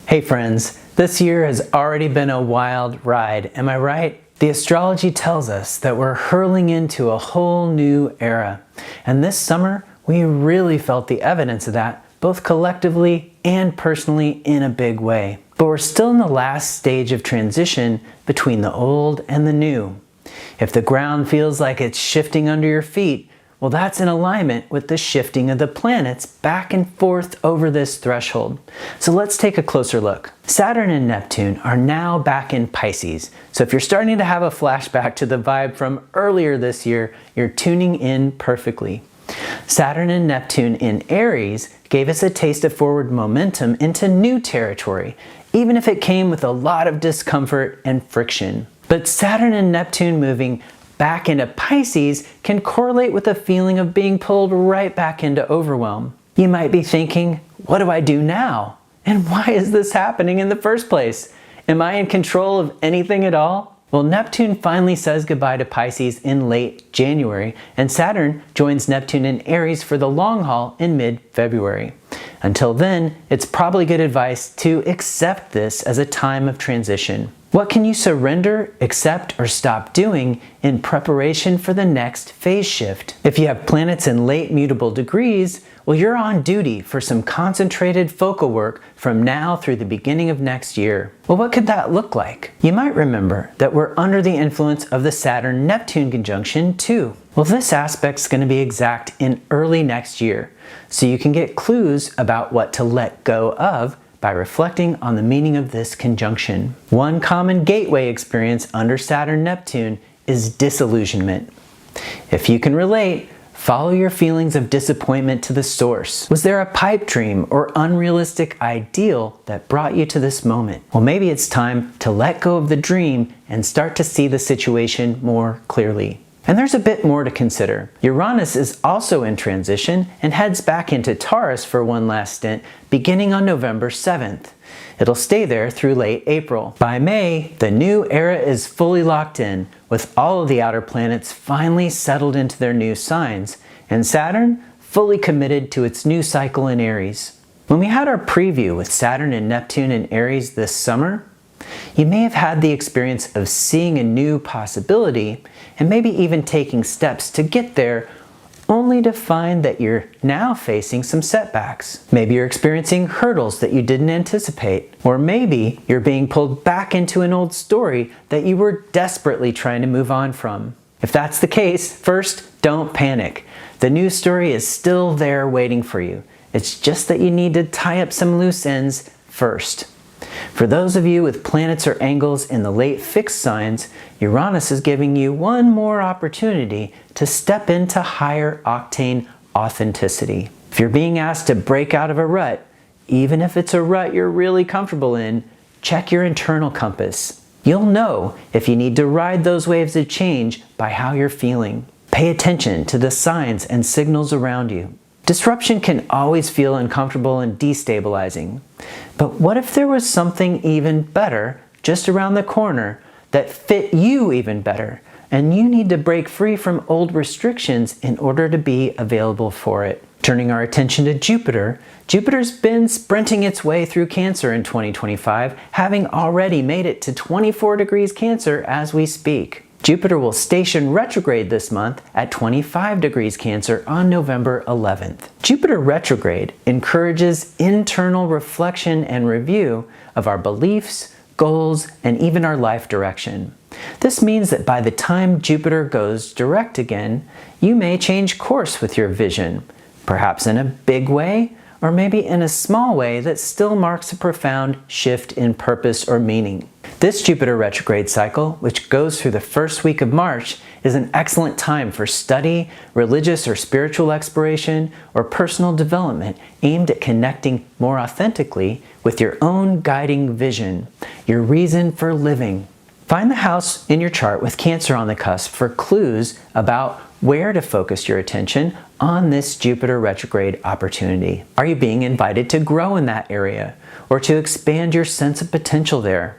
Hey friends, this year has already been a wild ride, am I right? The astrology tells us that we're hurling into a whole new era. And this summer, we really felt the evidence of that, both collectively and personally in a big way. But we're still in the last stage of transition between the old and the new. If the ground feels like it's shifting under your feet, well, that's in alignment with the shifting of the planets back and forth over this threshold. So let's take a closer look. Saturn and Neptune are now back in Pisces. So if you're starting to have a flashback to the vibe from earlier this year, you're tuning in perfectly. Saturn and Neptune in Aries gave us a taste of forward momentum into new territory, even if it came with a lot of discomfort and friction. But Saturn and Neptune moving back into Pisces can correlate with a feeling of being pulled right back into overwhelm. You might be thinking, what do I do now? And why is this happening in the first place? Am I in control of anything at all? Well, Neptune finally says goodbye to Pisces in late January, and Saturn joins Neptune in Aries for the long haul in mid-February. Until then, it's probably good advice to accept this as a time of transition. What can you surrender, accept, or stop doing in preparation for the next phase shift? If you have planets in late mutable degrees, well, you're on duty for some concentrated focal work from now through the beginning of next year. Well, what could that look like? You might remember that we're under the influence of the Saturn-Neptune conjunction too. Well, this aspect's going to be exact in early next year, so you can get clues about what to let go of by reflecting on the meaning of this conjunction. One common gateway experience under Saturn-Neptune is disillusionment. If you can relate, follow your feelings of disappointment to the source. Was there a pipe dream or unrealistic ideal that brought you to this moment? Well, maybe it's time to let go of the dream and start to see the situation more clearly. And there's a bit more to consider. Uranus is also in transition and heads back into Taurus for one last stint beginning on November 7th. It'll stay there through late April. By May, the new era is fully locked in, with all of the outer planets finally settled into their new signs, and Saturn fully committed to its new cycle in Aries. When we had our preview with Saturn and Neptune in Aries this summer, you may have had the experience of seeing a new possibility and maybe even taking steps to get there, only to find that you're now facing some setbacks. Maybe you're experiencing hurdles that you didn't anticipate, or maybe you're being pulled back into an old story that you were desperately trying to move on from. If that's the case, first, don't panic. The new story is still there waiting for you. It's just that you need to tie up some loose ends first. For those of you with planets or angles in the late fixed signs, Uranus is giving you one more opportunity to step into higher octane authenticity. If you're being asked to break out of a rut, even if it's a rut you're really comfortable in, check your internal compass. You'll know if you need to ride those waves of change by how you're feeling. Pay attention to the signs and signals around you. Disruption can always feel uncomfortable and destabilizing. But what if there was something even better just around the corner that fit you even better, and you need to break free from old restrictions in order to be available for it? Turning our attention to Jupiter, Jupiter's been sprinting its way through Cancer in 2025, having already made it to 24 degrees Cancer as we speak. Jupiter will station retrograde this month at 25 degrees Cancer on November 11th. Jupiter retrograde encourages internal reflection and review of our beliefs, goals, and even our life direction. This means that by the time Jupiter goes direct again, you may change course with your vision, perhaps in a big way, or maybe in a small way that still marks a profound shift in purpose or meaning. This Jupiter retrograde cycle, which goes through the first week of March, is an excellent time for study, religious or spiritual exploration, or personal development aimed at connecting more authentically with your own guiding vision, your reason for living. Find the house in your chart with Cancer on the cusp for clues about where to focus your attention on this Jupiter retrograde opportunity. Are you being invited to grow in that area or to expand your sense of potential there?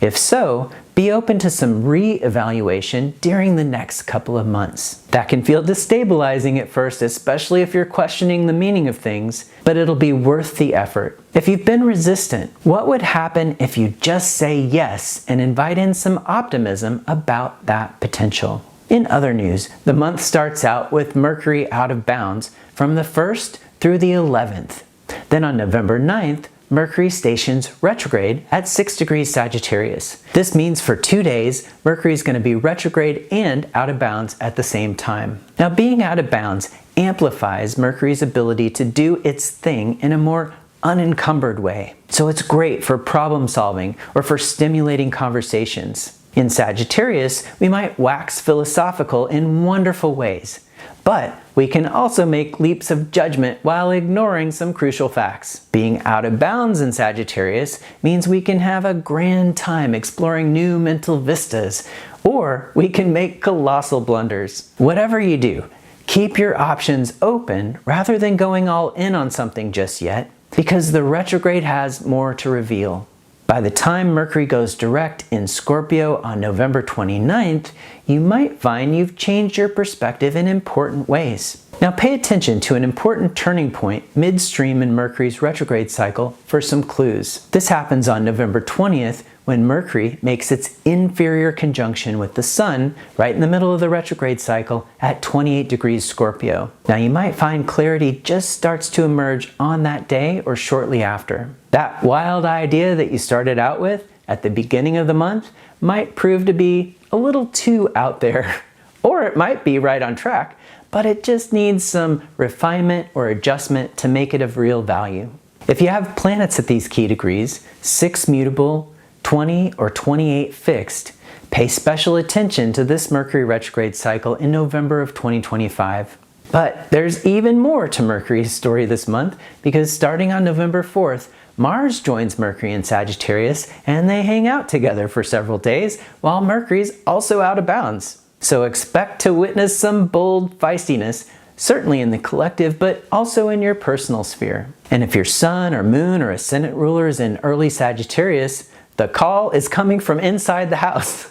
If so, be open to some re-evaluation during the next couple of months. That can feel destabilizing at first, especially if you're questioning the meaning of things, but it'll be worth the effort. If you've been resistant, what would happen if you just say yes and invite in some optimism about that potential? In other news, the month starts out with Mercury out of bounds from the 1st through the 11th. Then on November 9th, Mercury stations retrograde at 6 degrees Sagittarius. This means for 2 days, Mercury is going to be retrograde and out of bounds at the same time. Now, being out of bounds amplifies Mercury's ability to do its thing in a more unencumbered way. So it's great for problem solving or for stimulating conversations. In Sagittarius, we might wax philosophical in wonderful ways. But we can also make leaps of judgment while ignoring some crucial facts. Being out of bounds in Sagittarius means we can have a grand time exploring new mental vistas, or we can make colossal blunders. Whatever you do, keep your options open rather than going all in on something just yet, because the retrograde has more to reveal. By the time Mercury goes direct in Scorpio on November 29th, you might find you've changed your perspective in important ways. Now pay attention to an important turning point midstream in Mercury's retrograde cycle for some clues. This happens on November 20th when Mercury makes its inferior conjunction with the Sun right in the middle of the retrograde cycle at 28 degrees Scorpio. Now you might find clarity just starts to emerge on that day or shortly after. That wild idea that you started out with at the beginning of the month might prove to be a little too out there, or it might be right on track, but it just needs some refinement or adjustment to make it of real value. If you have planets at these key degrees, 6 mutable, 20 or 28 fixed, pay special attention to this Mercury retrograde cycle in November of 2025. But there's even more to Mercury's story this month, because starting on November 4th, Mars joins Mercury in Sagittarius and they hang out together for several days while Mercury's also out of bounds. So expect to witness some bold feistiness, certainly in the collective, but also in your personal sphere. And if your Sun or Moon or Ascendant ruler is in early Sagittarius, the call is coming from inside the house.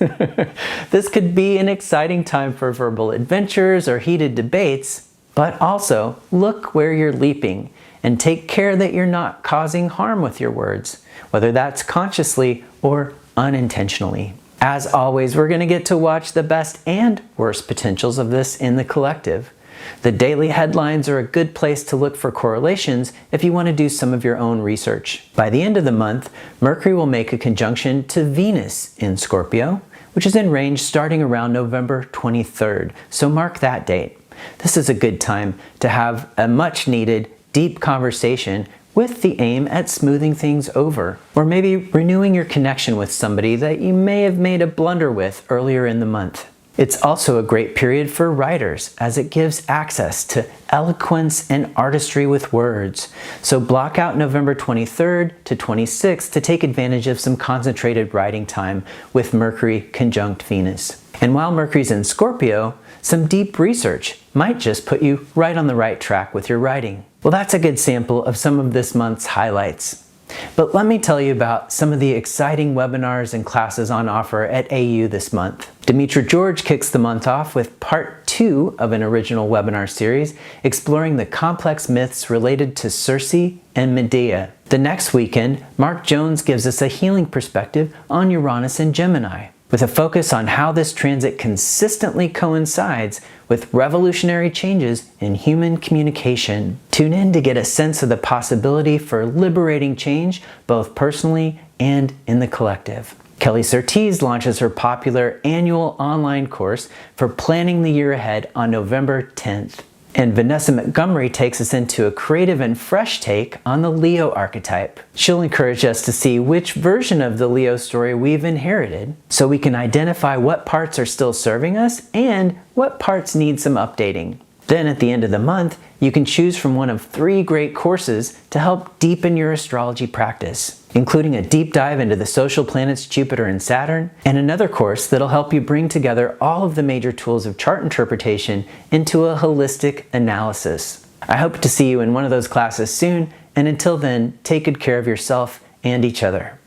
This could be an exciting time for verbal adventures or heated debates, but also look where you're leaping and take care that you're not causing harm with your words, whether that's consciously or unintentionally. As always, we're going to get to watch the best and worst potentials of this in the collective. The daily headlines are a good place to look for correlations if you want to do some of your own research. By the end of the month, Mercury will make a conjunction to Venus in Scorpio, which is in range starting around November 23rd, so mark that date. This is a good time to have a much needed deep conversation with the aim at smoothing things over, or maybe renewing your connection with somebody that you may have made a blunder with earlier in the month. It's also a great period for writers, as it gives access to eloquence and artistry with words. So block out November 23rd to 26th to take advantage of some concentrated writing time with Mercury conjunct Venus. And while Mercury's in Scorpio, some deep research might just put you right on the right track with your writing. Well, that's a good sample of some of this month's highlights. But let me tell you about some of the exciting webinars and classes on offer at AU this month. Demetra George kicks the month off with part 2 of an original webinar series exploring the complex myths related to Circe and Medea. The next weekend, Mark Jones gives us a healing perspective on Uranus and Gemini, with a focus on how this transit consistently coincides with revolutionary changes in human communication. Tune in to get a sense of the possibility for liberating change, both personally and in the collective. Kelly Surtees launches her popular annual online course for planning the year ahead on November 10th. And Vanessa Montgomery takes us into a creative and fresh take on the Leo archetype. She'll encourage us to see which version of the Leo story we've inherited, so we can identify what parts are still serving us and what parts need some updating. Then at the end of the month, you can choose from one of 3 great courses to help deepen your astrology practice, including a deep dive into the social planets Jupiter and Saturn, and another course that'll help you bring together all of the major tools of chart interpretation into a holistic analysis. I hope to see you in one of those classes soon, and until then, take good care of yourself and each other.